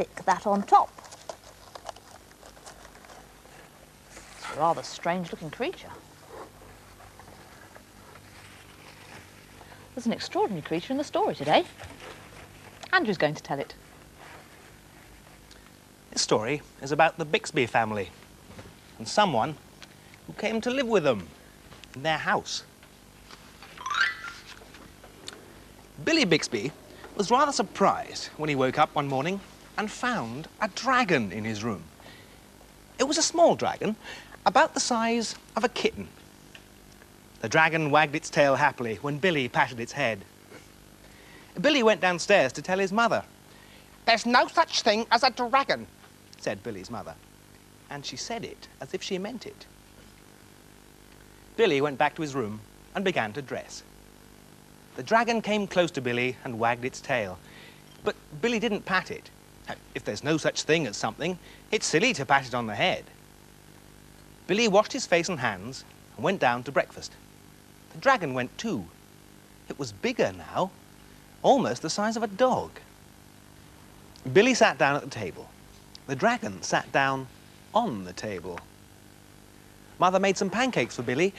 stick that on top. It's a rather strange-looking creature. There's an extraordinary creature in the story today. Andrew's going to tell it. This story is about the Bixby family and someone who came to live with them in their house. Billy Bixby was rather surprised when he woke up one morning and found a dragon in his room. It was a small dragon, about the size of a kitten. The dragon wagged its tail happily when Billy patted its head. Billy went downstairs to tell his mother. "There's no such thing as a dragon," said Billy's mother, and she said it as if she meant it. Billy went back to his room and began to dress. The dragon came close to Billy and wagged its tail, but Billy didn't pat it. If there's no such thing as something, it's silly to pat it on the head. Billy washed his face and hands and went down to breakfast. The dragon went too. It was bigger now, almost the size of a dog. Billy sat down at the table. The dragon sat down on the table. Mother made some pancakes for Billy,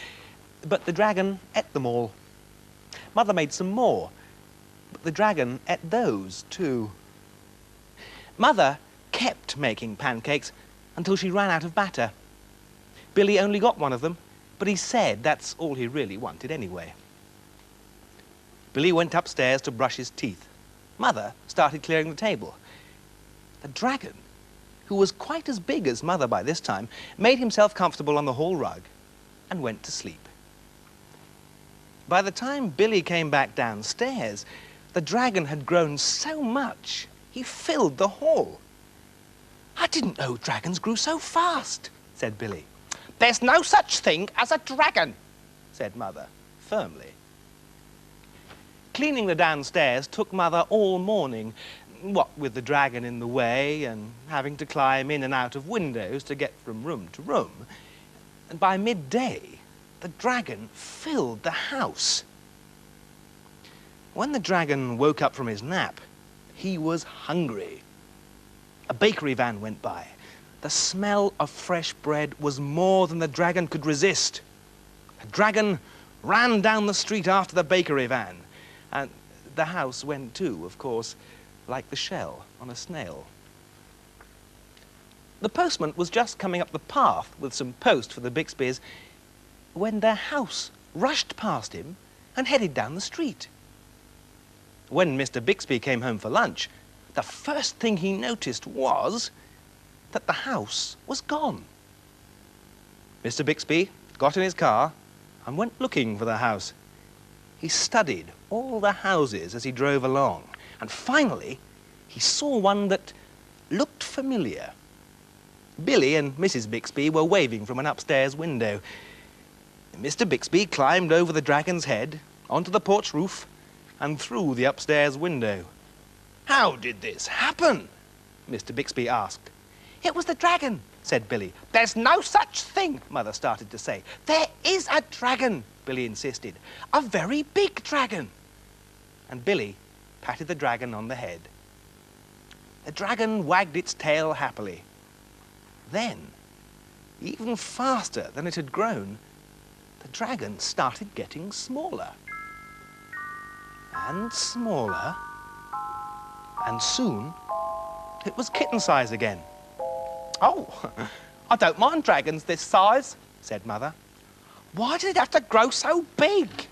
but the dragon ate them all. Mother made some more, but the dragon ate those too. Mother kept making pancakes until she ran out of batter. Billy only got one of them, but he said that's all he really wanted anyway. Billy went upstairs to brush his teeth. Mother started clearing the table. The dragon, who was quite as big as Mother by this time, made himself comfortable on the hall rug and went to sleep. By the time Billy came back downstairs, the dragon had grown so much he filled the hall. "I didn't know dragons grew so fast," said Billy. "There's no such thing as a dragon," said Mother firmly. Cleaning the downstairs took Mother all morning, what with the dragon in the way and having to climb in and out of windows to get from room to room. And by midday, the dragon filled the house. When the dragon woke up from his nap, he was hungry. A bakery van went by. The smell of fresh bread was more than the dragon could resist. The dragon ran down the street after the bakery van, and the house went too, of course, like the shell on a snail. The postman was just coming up the path with some post for the Bixbys when their house rushed past him and headed down the street. When Mr. Bixby came home for lunch, the first thing he noticed was that the house was gone. Mr. Bixby got in his car and went looking for the house. He studied all the houses as he drove along, and finally he saw one that looked familiar. Billy and Mrs. Bixby were waving from an upstairs window. Mr. Bixby climbed over the dragon's head, onto the porch roof, and through the upstairs window. "How did this happen?" Mr. Bixby asked. "It was the dragon," said Billy. "There's no such thing," Mother started to say. "There is a dragon," Billy insisted. "A very big dragon." And Billy patted the dragon on the head. The dragon wagged its tail happily. Then, even faster than it had grown, the dragon started getting smaller. And smaller. And soon, it was kitten size again. "Oh, I don't mind dragons this size," said Mother. "Why did it have to grow so big?"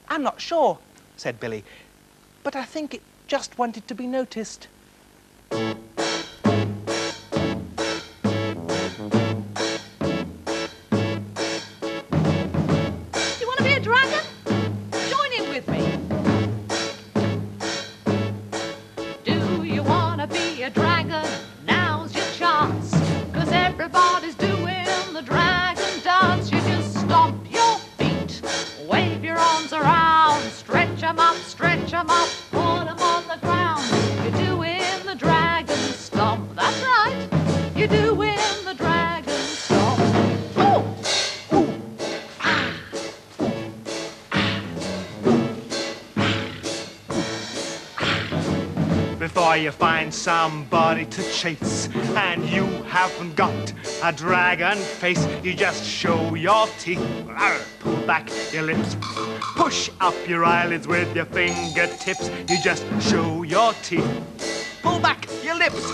"I'm not sure," said Billy, "but I think it just wanted to be noticed." Stretch 'em up, put 'em on the ground. You're doing the dragon stomp. That's right, you're doing the dragon stomp. Oh! Ooh! Ah! Ah! before you find somebody to chase. And you haven't got a dragon face, you just show your teeth, pull back your lips, push up your eyelids with your fingertips. You just show your teeth, pull back your lips,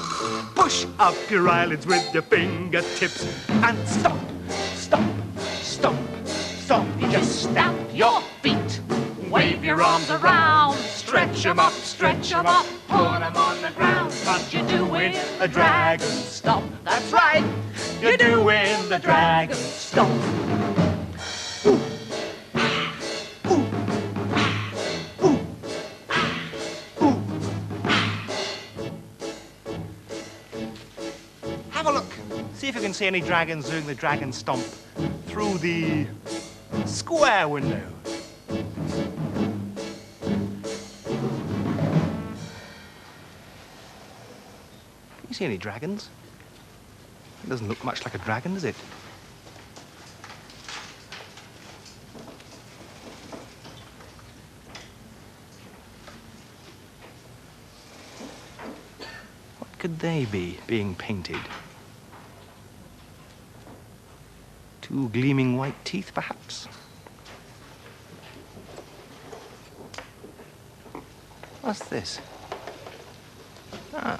push up your eyelids with your fingertips, and stomp, stomp, stomp, stomp. You just stamp your feet, wave your arms around, stretch 'em up, put 'em on the ground. And you're doing a dragon stomp. That's right, you're doing the dragon stomp. Ooh. Ooh. Ooh. Ooh. Have a look. See if you can see any dragons doing the dragon stomp through the square window. You see any dragons? It doesn't look much like a dragon, does it? What could they be being painted? Two gleaming white teeth, perhaps? What's this? Ah.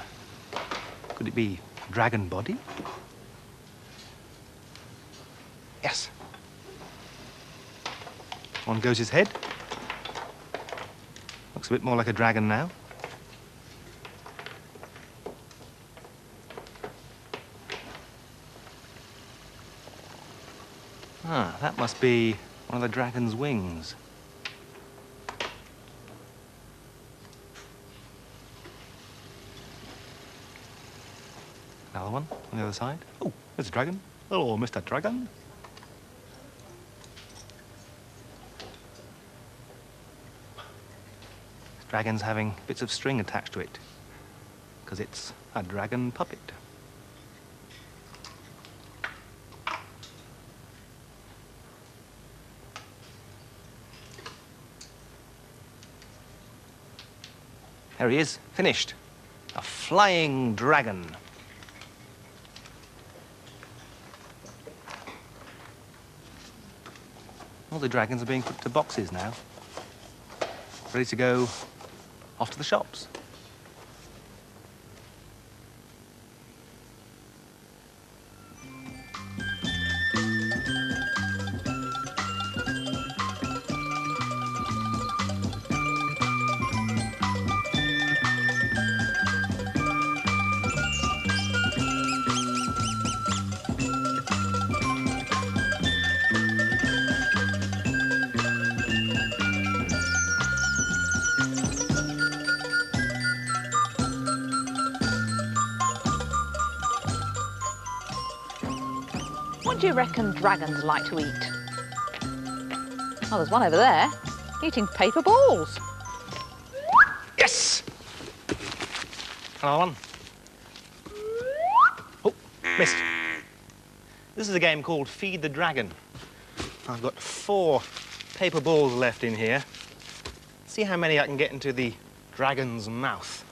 Could it be dragon body? Yes. On goes his head. Looks a bit more like a dragon now. Ah, that must be one of the dragon's wings. Another one on the other side. Oh, there's a dragon. Hello, Mr. Dragon. This dragon's having bits of string attached to it because it's a dragon puppet. There he is, finished. A flying dragon. All the dragons are being put to boxes now, ready to go off to the shops. What do you reckon dragons like to eat? Oh, there's one over there, eating paper balls. Yes! Another one. Oh, missed. This is a game called Feed the Dragon. I've got 4 paper balls left in here. See how many I can get into the dragon's mouth.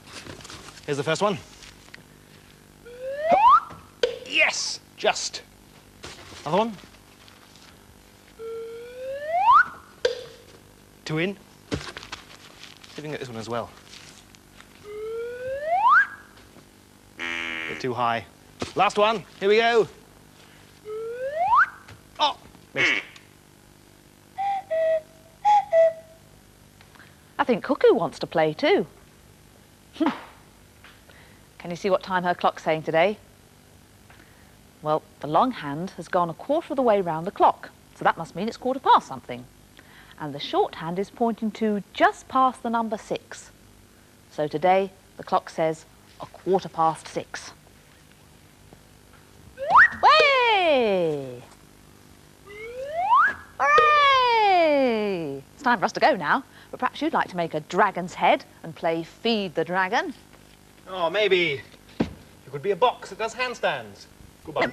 Here's the first one. Yes! Just. Another one. 2 in. See if we can get this one as well. Bit too high. Last one. Here we go. Oh, missed. I think Cuckoo wants to play too. Can you see what time her clock's saying today? Well, the long hand has gone 1/4 of the way round the clock, so that must mean it's 1/4 something. And the short hand is pointing to just past the number 6. So today, the clock says 6:15. Way! Hooray! It's time for us to go now, but perhaps you'd like to make a dragon's head and play Feed the Dragon. Oh, maybe it could be a box that does handstands. Goodbye.